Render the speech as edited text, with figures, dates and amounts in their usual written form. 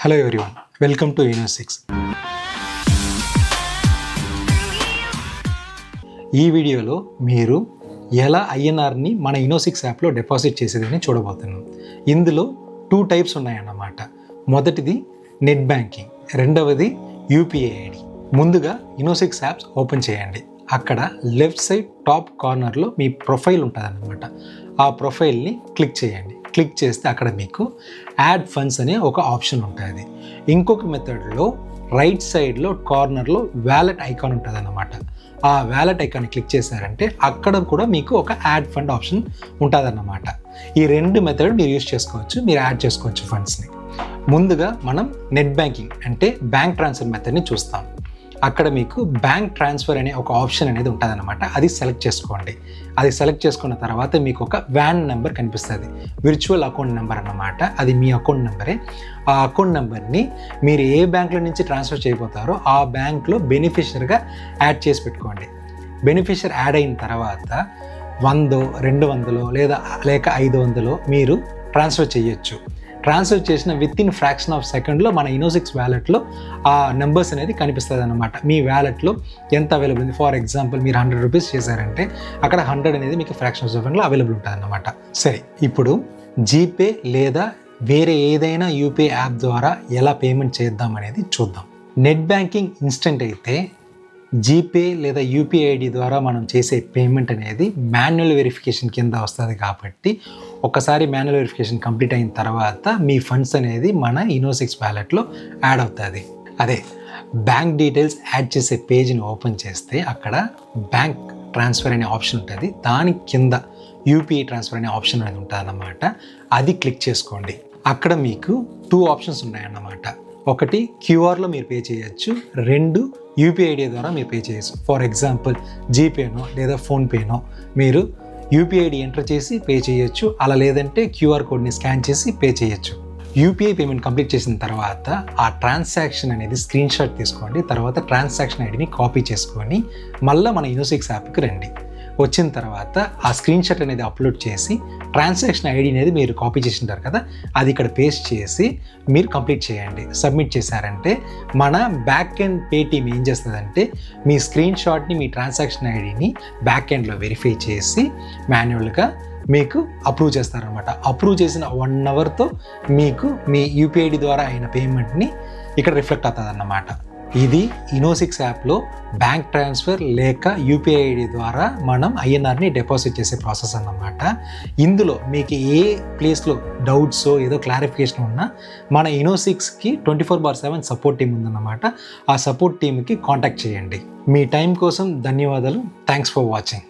Hello everyone, welcome to Inno6. ఈ వీడియోలో మీరు ఎలా ఐఎన్ఆర్ని మన Inno6 యాప్లో డిపాజిట్ చేసేదని చూడబోతున్నాం. ఇందులో 2 టైప్స్ ఉన్నాయన్నమాట. మొదటిది నెట్ బ్యాంకింగ్, రెండవది యూపీఐ ఐడి. ముందుగా Inno6 యాప్స్ ఓపెన్ చేయండి. అక్కడ లెఫ్ట్ సైడ్ టాప్ కార్నర్లో మీ ప్రొఫైల్ ఉంటుందన్నమాట. ఆ ప్రొఫైల్ని క్లిక్ చేయండి. క్లిక్ చేస్తే అక్కడ మీకు యాడ్ ఫండ్స్ అనే ఒక ఆప్షన్ ఉంటుంది. ఇంకొక మెథడ్లో రైట్ సైడ్లో కార్నర్లో వ్యాలెట్ ఐకాన్ ఉంటుంది అన్నమాట. ఆ వ్యాలెట్ ఐకాన్ని క్లిక్ చేశారంటే అక్కడ కూడా మీకు ఒక యాడ్ ఫండ్ ఆప్షన్ ఉంటుంది అన్నమాట. ఈ 2 మెథడ్ మీరు యూజ్ చేసుకోవచ్చు, మీరు యాడ్ చేసుకోవచ్చు ఫండ్స్ని. ముందుగా మనం నెట్ బ్యాంకింగ్ అంటే బ్యాంక్ ట్రాన్స్ఫర్ మెథడ్ని చూస్తాం. అక్కడ మీకు బ్యాంక్ ట్రాన్స్ఫర్ అనే ఒక ఆప్షన్ అనేది ఉంటుందన్నమాట. అది సెలెక్ట్ చేసుకోండి. అది సెలెక్ట్ చేసుకున్న తర్వాత మీకు ఒక వ్యాన్ నెంబర్ కనిపిస్తుంది, విర్చువల్ అకౌంట్ నెంబర్ అన్నమాట. అది మీ అకౌంట్ నెంబరే. ఆ అకౌంట్ నెంబర్ని మీరు ఏ బ్యాంకుల నుంచి ట్రాన్స్ఫర్ చేయబోతారో ఆ బ్యాంక్లో బెనిఫిషియర్గా యాడ్ చేసి పెట్టుకోండి. బెనిఫిషియర్ యాడ్ అయిన తర్వాత 100, 200 లేక 500 మీరు ట్రాన్స్ఫర్ చేయొచ్చు. ట్రాన్స్ఫర్ చేసిన విత్-ఇన్ ఫ్రాక్షన్ ఆఫ్ సెకండ్లో మన Inno6 వ్యాలెట్లో ఆ నెంబర్స్ అనేది కనిపిస్తుంది అనమాట. మీ వ్యాలెట్లో ఎంత అవైలబుల్ ఉంది. ఫర్ ఎగ్జాంపుల్ మీరు 100 రూపీస్ చేశారంటే అక్కడ 100 అనేది మీకు ఫ్రాక్షన్ ఆఫ్ సెకండ్లో అవైలబుల్ ఉంటుంది అన్నమాట. సరే, ఇప్పుడు జీపే లేదా వేరే ఏదైనా యూపీఐ యాప్ ద్వారా ఎలా పేమెంట్ చేద్దాం అనేది చూద్దాం. నెట్ బ్యాంకింగ్ ఇన్స్టెంట్ అయితే జీపే లేదా యూపీఐ ఐడి ద్వారా మనం చేసే పేమెంట్ అనేది మాన్యువల్ వెరిఫికేషన్ కింద వస్తుంది. కాబట్టి ఒకసారి మాన్యువల్ వెరిఫికేషన్ కంప్లీట్ అయిన తర్వాత మీ ఫండ్స్ అనేది మన Inno6 వ్యాలెట్లో యాడ్ అవుతుంది. అదే బ్యాంక్ డీటెయిల్స్ యాడ్ చేసే పేజ్ని ఓపెన్ చేస్తే అక్కడ బ్యాంక్ ట్రాన్స్ఫర్ అనే ఆప్షన్ ఉంటుంది. దాని కింద యూపీఐ ట్రాన్స్ఫర్ అనే ఆప్షన్ అనేది ఉంటుంది అన్నమాట. అది క్లిక్ చేసుకోండి. అక్కడ మీకు 2 ఆప్షన్స్ ఉన్నాయన్నమాట. ఒకటి క్యూఆర్లో మీరు పే చేయొచ్చు, 2 యూపీఐ ఐడి ద్వారా మీరు పే చేయొచ్చు. ఫర్ ఎగ్జాంపుల్ జీపేనో లేదా ఫోన్పేనో మీరు యూపీఐ ఐడి ఎంటర్ చేసి పే చేయొచ్చు. అలా లేదంటే క్యూఆర్ కోడ్ని స్కాన్ చేసి పే చేయొచ్చు. యూపీఐ పేమెంట్ కంప్లీట్ చేసిన తర్వాత ఆ ట్రాన్సాక్షన్ అనేది స్క్రీన్ షాట్ తీసుకోండి. తర్వాత ట్రాన్సాక్షన్ ఐడిని కాపీ చేసుకొని మళ్ళీ మన Inno6 యాప్కి రండి. వచ్చిన తర్వాత ఆ స్క్రీన్ షాట్ అనేది అప్లోడ్ చేసి ట్రాన్సాక్షన్ ఐడి అనేది మీరు కాపీ చేసి ఉంటారు కదా, అది ఇక్కడ పేస్ట్ చేసి మీరు కంప్లీట్ చేయండి. సబ్మిట్ చేశారంటే మన బ్యాక్ ఎండ్ పే టీమ్ ఏం చేస్తుందంటే మీ స్క్రీన్ షాట్ని, మీ ట్రాన్సాక్షన్ ఐడిని బ్యాక్ ఎండ్లో వెరిఫై చేసి మాన్యువల్గా మీకు అప్రూవ్ చేస్తారనమాట. అప్రూవ్ చేసిన 1 అవర్తో మీకు మీ యూపీఐ ఐడి ద్వారా అయిన పేమెంట్ని ఇక్కడ రిఫ్లెక్ట్ అవుతుంది అన్నమాట. ఇది Inno6 యాప్లో బ్యాంక్ ట్రాన్స్ఫర్ లేక యూపీఐ ఐడి ద్వారా మనం ఐఎన్ఆర్ని డిపాజిట్ చేసే ప్రాసెస్ అన్నమాట. ఇందులో మీకు ఏ ప్లేస్లో డౌట్స్ ఏదో క్లారిఫికేషన్ ఉన్నా మన Inno6కి 24/7 సపోర్ట్ టీం ఉందన్నమాట. ఆ సపోర్ట్ టీంకి కాంటాక్ట్ చేయండి. మీ టైం కోసం ధన్యవాదాలు. Thanks for watching.